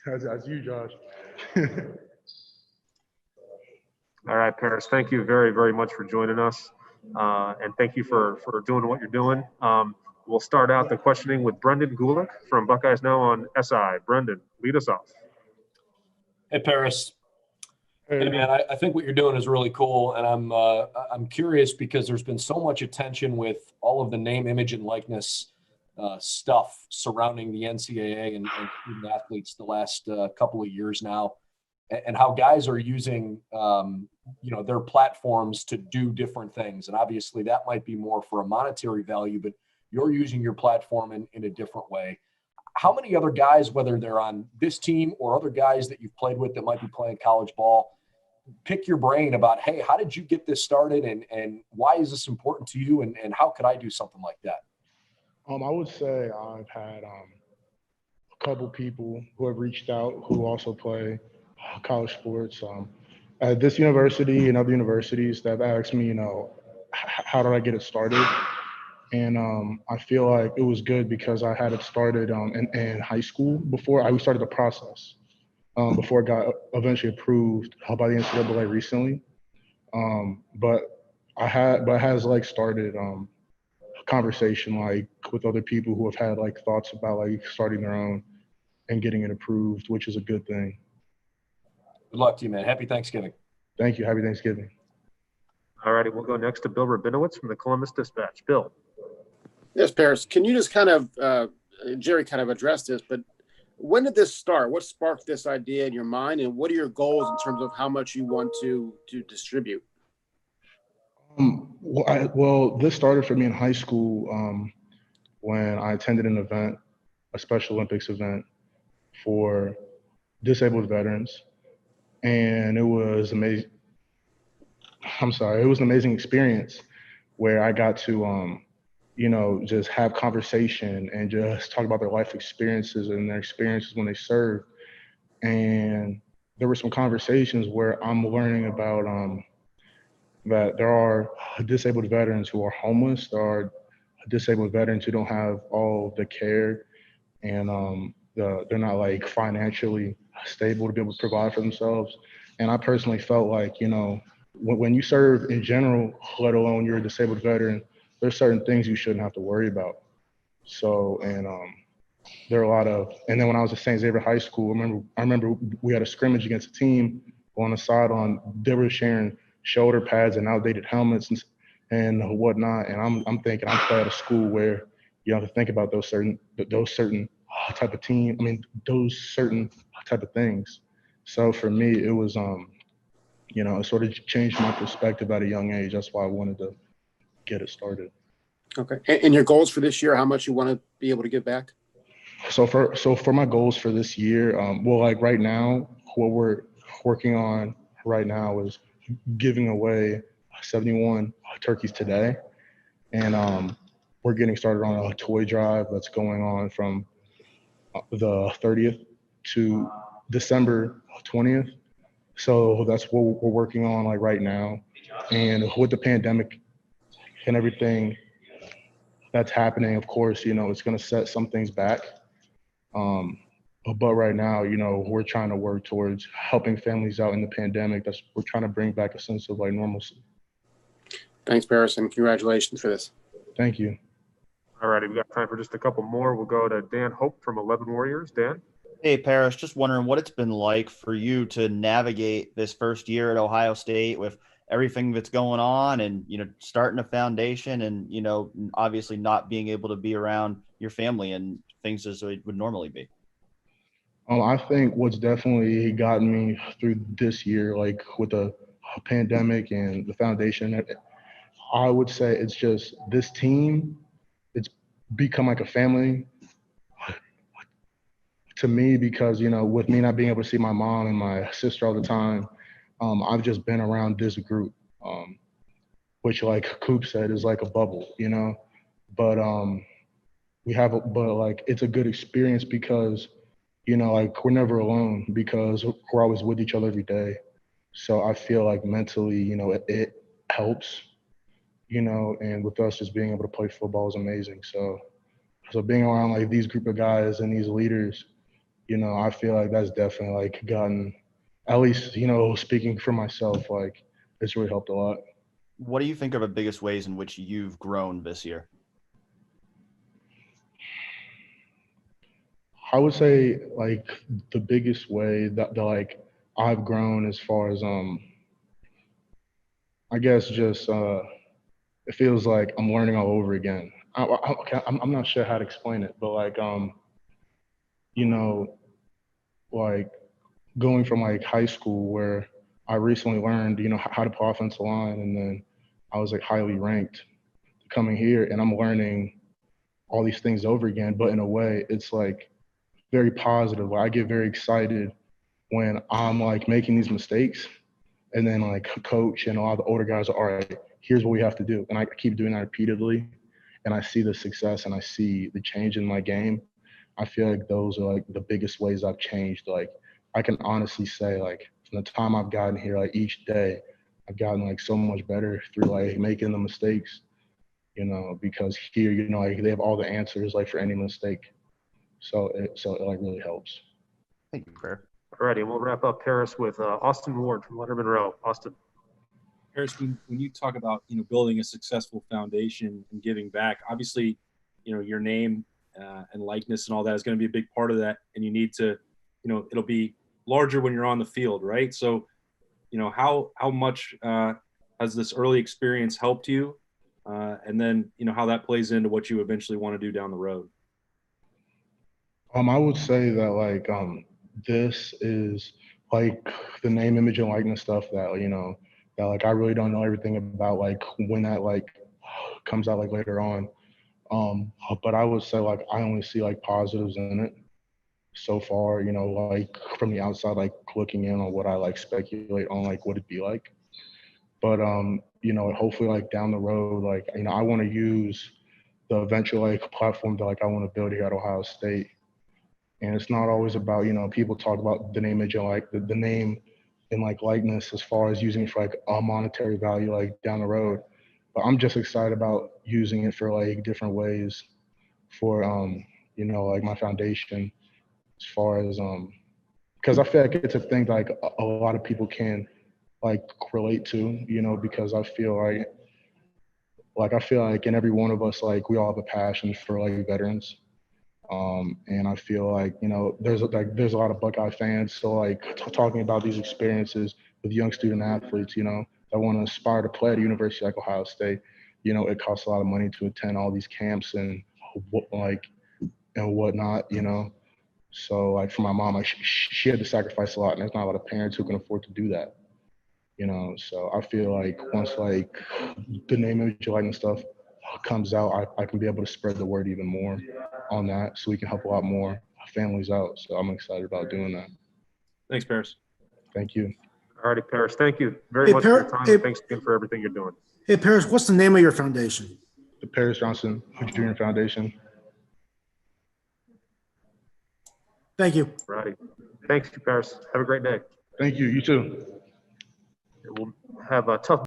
That's you, Josh. All right, Paris, thank you very, very much for joining us. And thank you for doing what you're doing. We'll start out the questioning with Brendan Gulick from Buckeyes Now on SI. Brendan, lead us off. Hey, Paris. Hey, man, I think what you're doing is really cool. And I'm curious because there's been so much attention with all of the name, image, and likeness stuff surrounding the NCAA and student athletes the last couple of years now, and how guys are using their platforms to do different things. And obviously that might be more for a monetary value, but you're using your platform in a different way. How many other guys, whether they're on this team or other guys that you've played with that might be playing college ball, pick your brain about, hey, how did you get this started, and why is this important to you, and how could I do something like that? I would say I've had a couple people who have reached out who also play college sports at this university and other universities that have asked me, how did I get it started? And I feel like it was good because I had it started in high school before we started the process, before it got eventually approved by the NCAA recently. But it has like started a conversation like with other people who have had like thoughts about like starting their own and getting it approved, which is a good thing. Good luck to you, man. Happy Thanksgiving. Thank you. Happy Thanksgiving. All righty, we'll go next to Bill Rabinowitz from the Columbus Dispatch. Bill. Yes, Paris. Can you just kind of, Jerry kind of addressed this, but when did this start? What sparked this idea in your mind, and what are your goals in terms of how much you want to distribute? Well, this started for me in high school when I attended an event, a Special Olympics event for disabled veterans, and it was amazing. It was an amazing experience where I got to, just have conversation and just talk about their life experiences and their experiences when they served. And there were some conversations where I'm learning about that there are disabled veterans who are homeless. There are disabled veterans who don't have all the care, and they're not like financially stable to be able to provide for themselves. And I personally felt like, when you serve in general, let alone you're a disabled veteran, there's certain things you shouldn't have to worry about. So, and there are a lot of, and then when I was at St. Xavier High School, I remember we had a scrimmage against a team on the sideline. They were sharing shoulder pads and outdated helmets and whatnot. And I'm thinking I'm playing at a school where you have to think about those certain type of team. Those certain type of things. So for me, it was, it sort of changed my perspective at a young age. That's why I wanted to get it started. Okay. And your goals for this year, how much you want to be able to give back? So for my goals for this year, like right now, what we're working on right now is giving away 71 turkeys today. And we're getting started on a toy drive that's going on from the 30th to December 20th. So that's what we're working on like right now. And with the pandemic and everything that's happening, of course, it's going to set some things back. But right now, we're trying to work towards helping families out in the pandemic. We're trying to bring back a sense of like normalcy. Thanks, Paris, and congratulations for this. Thank you. All righty, we got time for just a couple more. We'll go to Dan Hope from 11 Warriors. Dan? Hey, Paris, just wondering what it's been like for you to navigate this first year at Ohio State with everything that's going on and, starting a foundation and, obviously not being able to be around your family and things as it would normally be. I think what's definitely gotten me through this year, like with the pandemic and the foundation, I would say it's just this team, it's become like a family to me because, with me not being able to see my mom and my sister all the time, I've just been around this group, which like Coop said is like a bubble, but it's a good experience because, we're never alone because we're always with each other every day. So I feel like mentally, it helps, and with us just being able to play football is amazing. So So being around like these group of guys and these leaders, I feel like that's definitely like gotten, at least, speaking for myself, like it's really helped a lot. What do you think are the biggest ways in which you've grown this year? I would say like the biggest way that like I've grown as far as I guess just it feels like I'm learning all over again. I'm not sure how to explain it, but like you know like going from like high school where I recently learned how to play offensive line, and then I was like highly ranked, coming here and I'm learning all these things over again, but in a way it's like very positive. Like I get very excited when I'm like making these mistakes, and then like coach and a lot of the older guys are, all right, here's what we have to do. And I keep doing that repeatedly, and I see the success and I see the change in my game. I feel like those are like the biggest ways I've changed. Like I can honestly say like from the time I've gotten here, like each day, I've gotten like so much better through like making the mistakes, because here, like they have all the answers like for any mistake. So it like really helps. Thank you, Per. All righty, we'll wrap up Paris with Austin Ward from Letterman Row. Austin. Paris, when you talk about building a successful foundation and giving back, obviously your name and likeness and all that is going to be a big part of that, and you need to it'll be larger when you're on the field, right? So how much has this early experience helped you, and then how that plays into what you eventually want to do down the road? I would say that like this is like the name, image, and likeness stuff that that like I really don't know everything about, like when that like comes out like later on. But I would say like I only see like positives in it so far, like from the outside, like looking in on what I like speculate on like what it'd be like. But hopefully like down the road, like I want to use the eventual like platform that like I want to build here at Ohio State. And it's not always about, people talk about the name, image, and like the name and like likeness as far as using it for like a monetary value like down the road. But I'm just excited about using it for like different ways for like my foundation, as far as because I feel like it's a thing that, like a lot of people can like relate to, because I feel like in every one of us, like we all have a passion for like veterans. And I feel like, there's a lot of Buckeye fans. So like talking about these experiences with young student athletes, that want to aspire to play at a university like Ohio State, it costs a lot of money to attend all these camps and whatnot, So like for my mom, like she had to sacrifice a lot, and there's not a lot of parents who can afford to do that. So I feel like once like the name, image, likeness stuff comes out, I can be able to spread the word even more on that, so we can help a lot more families out. So I'm excited about doing that. Thanks, Paris. Thank you. All righty, Paris. Thank you very much for your time. And thanks again for everything you're doing. Hey, Paris, what's the name of your foundation? The Paris Johnson Junior Foundation. Thank you. All righty. Thanks, Paris. Have a great day. Thank you. You too. We'll have a tough